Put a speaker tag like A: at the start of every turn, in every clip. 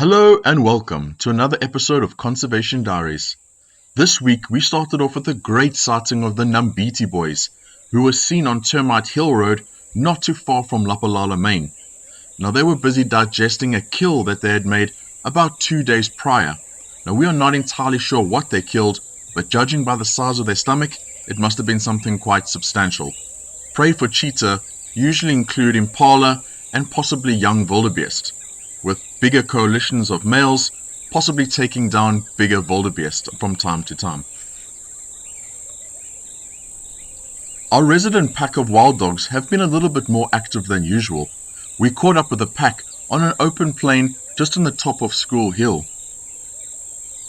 A: Hello and welcome to another episode of Conservation Diaries. This week we started off with a great sighting of the Numbiti boys, who were seen on Termite Hill Road not too far from Lapalala, Maine. Now they were busy digesting a kill that they had made about 2 days prior. Now we are not entirely sure what they killed, but judging by the size of their stomach, it must have been something quite substantial. Prey for cheetah usually include impala and possibly young wildebeest, with bigger coalitions of males possibly taking down bigger wildebeest from time to time. Our resident pack of wild dogs have been a little bit more active than usual. We caught up with the pack on an open plain just on the top of School Hill.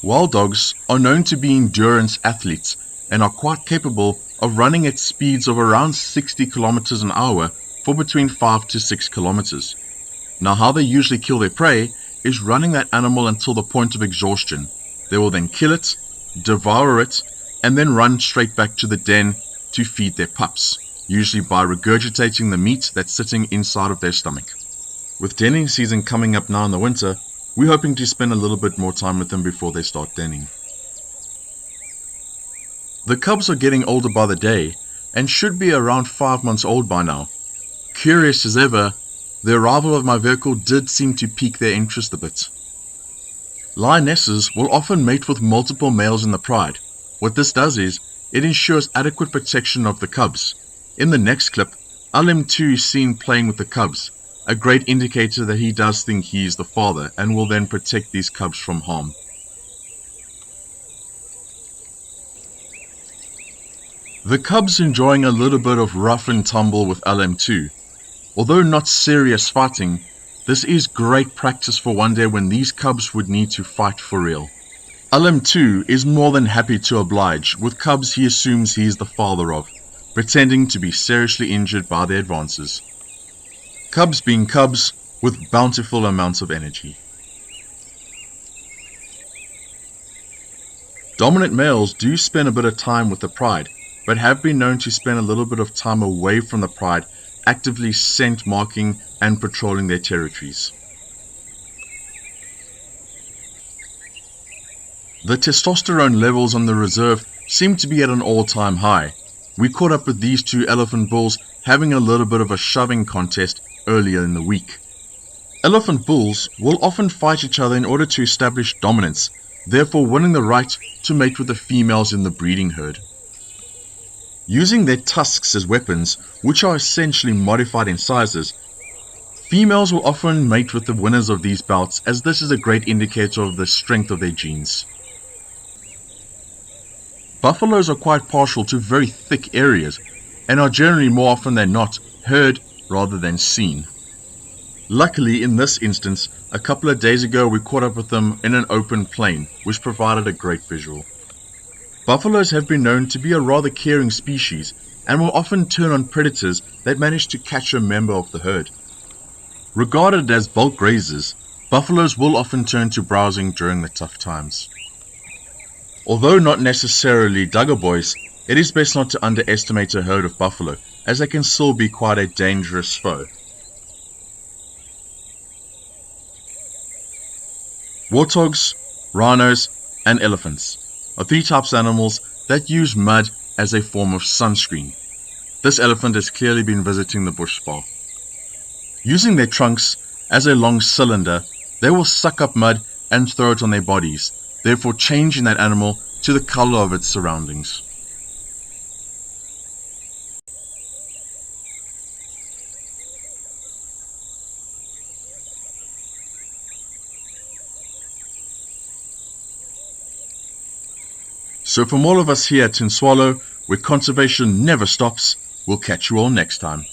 A: Wild dogs are known to be endurance athletes and are quite capable of running at speeds of around 60 kilometers an hour for between 5 to 6 kilometers. Now how they usually kill their prey is running that animal until the point of exhaustion. They will then kill it, devour it, and then run straight back to the den to feed their pups, usually by regurgitating the meat that's sitting inside of their stomach. With denning season coming up now in the winter, we're hoping to spend a little bit more time with them before they start denning. The cubs are getting older by the day and should be around 5 months old by now. Curious as ever, the arrival of my vehicle did seem to pique their interest a bit. Lionesses will often mate with multiple males in the pride. What this does is, it ensures adequate protection of the cubs. In the next clip, LM2 is seen playing with the cubs, a great indicator that he does think he is the father and will then protect these cubs from harm. The cubs enjoying a little bit of rough and tumble with LM2. Although not serious fighting, this is great practice for one day when these cubs would need to fight for real. LM2 is more than happy to oblige with cubs he assumes he is the father of, pretending to be seriously injured by their advances. Cubs being cubs with bountiful amounts of energy. Dominant males do spend a bit of time with the pride, but have been known to spend a little bit of time away from the pride, actively scent marking and patrolling their territories. The testosterone levels on the reserve seem to be at an all-time high. We caught up with these two elephant bulls having a little bit of a shoving contest earlier in the week. Elephant bulls will often fight each other in order to establish dominance, therefore winning the right to mate with the females in the breeding herd. Using their tusks as weapons, which are essentially modified in sizes, females will often mate with the winners of these bouts, as this is a great indicator of the strength of their genes. Buffaloes are quite partial to very thick areas and are generally more often than not heard rather than seen. Luckily in this instance, a couple of days ago we caught up with them in an open plain, which provided a great visual. Buffaloes have been known to be a rather caring species and will often turn on predators that manage to catch a member of the herd. Regarded as bulk grazers, buffaloes will often turn to browsing during the tough times. Although not necessarily dugger boys, it is best not to underestimate a herd of buffalo, as they can still be quite a dangerous foe. Warthogs, rhinos, and elephants are 3 types of animals that use mud as a form of sunscreen. This elephant has clearly been visiting the bush spa. Using their trunks as a long cylinder, they will suck up mud and throw it on their bodies, therefore changing that animal to the color of its surroundings. So from all of us here at Swallow, where conservation never stops, we'll catch you all next time.